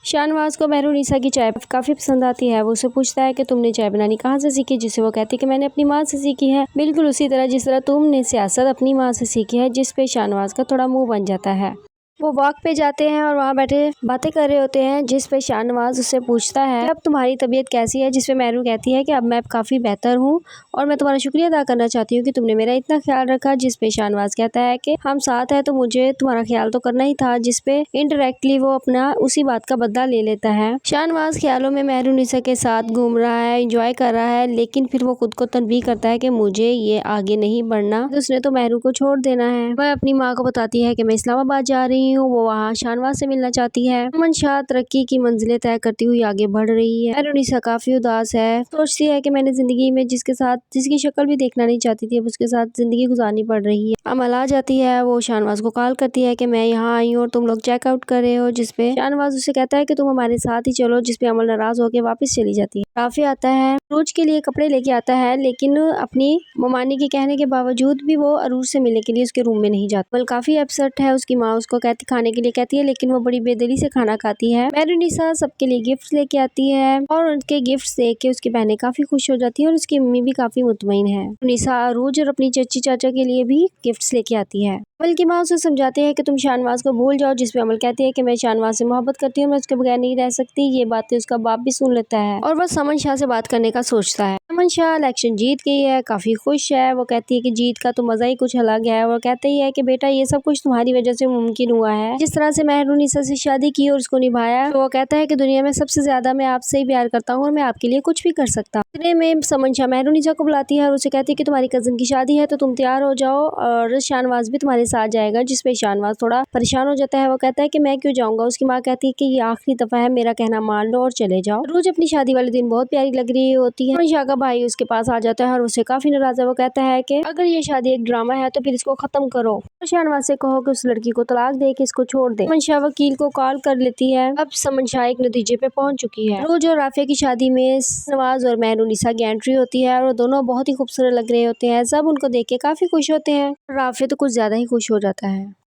शाहनवाज को मेहरुनिसा की चाय काफी पसंद आती है। वो उससे पूछता है कि तुमने चाय बनानी कहाँ से सीखी, जिससे वो कहती है कि मैंने अपनी माँ से सीखी है, बिल्कुल उसी तरह जिस तरह तुमने सियासत अपनी माँ से सीखी है। जिस पे शाहनवाज का थोड़ा मुंह बन जाता है। वो वॉक पे जाते हैं और वहाँ बैठे बातें कर रहे होते हैं, जिस पे शाहनवाज उससे पूछता है कि अब तुम्हारी तबीयत कैसी है, जिस पे मेहरू कहती है कि अब मैं काफ़ी बेहतर हूँ और मैं तुम्हारा शुक्रिया अदा करना चाहती हूँ कि तुमने मेरा इतना ख्याल रखा। जिस पे शाहनवाज कहता है कि हम साथ हैं तो मुझे तुम्हारा ख्याल तो करना ही था। जिस पे इनडायरेक्टली वो अपना उसी बात का बदला ले लेता है। शाहनवाज ख्यालों में मेहरुनिसा के साथ घूम रहा है, इंजॉय कर रहा है, लेकिन फिर वो खुद को तनबीह करता है कि मुझे ये आगे नहीं बढ़ना, उसने तो मेहरू को छोड़ देना है। वह अपनी माँ को बताती है कि मैं इस्लामाबाद जा रही हूँ। वो वहाँ शाहनवाज से मिलना चाहती है। अमन शाह तरक्की की मंजिलें तय करती हुई आगे बढ़ रही है। मेहरुनिसा काफी उदास है, सोचती है कि मैंने जिंदगी में जिसके साथ जिसकी शक्ल भी देखना नहीं चाहती थी, अब उसके साथ जिंदगी गुजारनी पड़ रही है। अमल आ जाती है, वो शाहनवाज को कॉल करती है कि मैं यहाँ आई हूँ और तुम लोग चेकआउट कर रहे हो। जिसपे शाहनवाज उससे कहता है कि तुम हमारे साथ ही चलो। जिसपे अमल नाराज होकर वापस चली जाती है। काफी आता है, रोज के लिए कपड़े लेके आता है, लेकिन अपनी ममानी के कहने के बावजूद भी वो अरूज से मिलने के लिए उसके रूम में नहीं जाता। अमल काफी अपसेट है। उसकी माँ उसको कहती खाने के लिए कहती है, लेकिन वो बड़ी बेदिली से खाना खाती है। मेहरुनिसा सबके लिए गिफ्ट्स लेके आती है और उनके गिफ्ट्स देख के उसकी बहनें काफी खुश हो जाती है और उसकी मम्मी भी काफी मुतमईन है। मेहरुनिसा अरूज और अपनी चची चाचा के लिए भी गिफ्ट्स लेके आती है। अमल की माँ उसे समझाती है कि तुम शाहनवाज को भूल जाओ। जिसपे अमल कहती है कि मैं शाहनवाज से मोहब्बत करती हूँ, मैं उसके बगैर नहीं रह सकती। ये बातें उसका बाप भी सुन लेता है और वह समन शाह से बात करने का सोचता है। समन शाह इलेक्शन जीत गई है, काफी खुश है। वो कहती है कि जीत का तो मजा ही कुछ अलग है। वो कहते ही है कि बेटा ये सब कुछ तुम्हारी वजह से मुमकिन हुआ है। जिस तरह से मेहरुनिसा से शादी की और उसको निभाया, तो वो कहता है कि दुनिया में सबसे ज्यादा मैं आपसे ही प्यार करता हूँ और मैं आपके लिए कुछ भी कर सकता हूँ। इतने में समन शाह मेहरुनिसा को बुलाती है और उसे कहती है कि तुम्हारी कजन की शादी है तो तुम तैयार हो जाओ और शाहनवाज भी तुम्हारे साथ जाएगा। जिसपे शाहनवाज थोड़ा परेशान हो जाता है। वो कहता है कि मैं क्यों जाऊंगा। उसकी माँ कहती है कि ये आखिरी दफा है, मेरा कहना मान लो और चले जाओ। रोज अपनी शादी वाले दिन बहुत प्यारी लग रही होती है। शाह का भाई उसके पास आ जाता है और उसे काफी नाराज है। वो कहता है कि अगर ये शादी एक ड्रामा है तो फिर इसको खत्म करो। शाहनवाज से कहो कि उस लड़की को तलाक दे के इसको छोड़ दे। समन शाह वकील को कॉल कर लेती है। अब समन शाह एक नतीजे पे पहुंच चुकी है। रोज और राफिया की शादी में शाहनवाज और मेहरुनिसा की एंट्री होती है और दोनों बहुत ही खूबसूरत लग रहे होते हैं। सब उनको देख के काफी खुश होते हैं। राफिया तो कुछ ज्यादा ही खुश हो जाता है।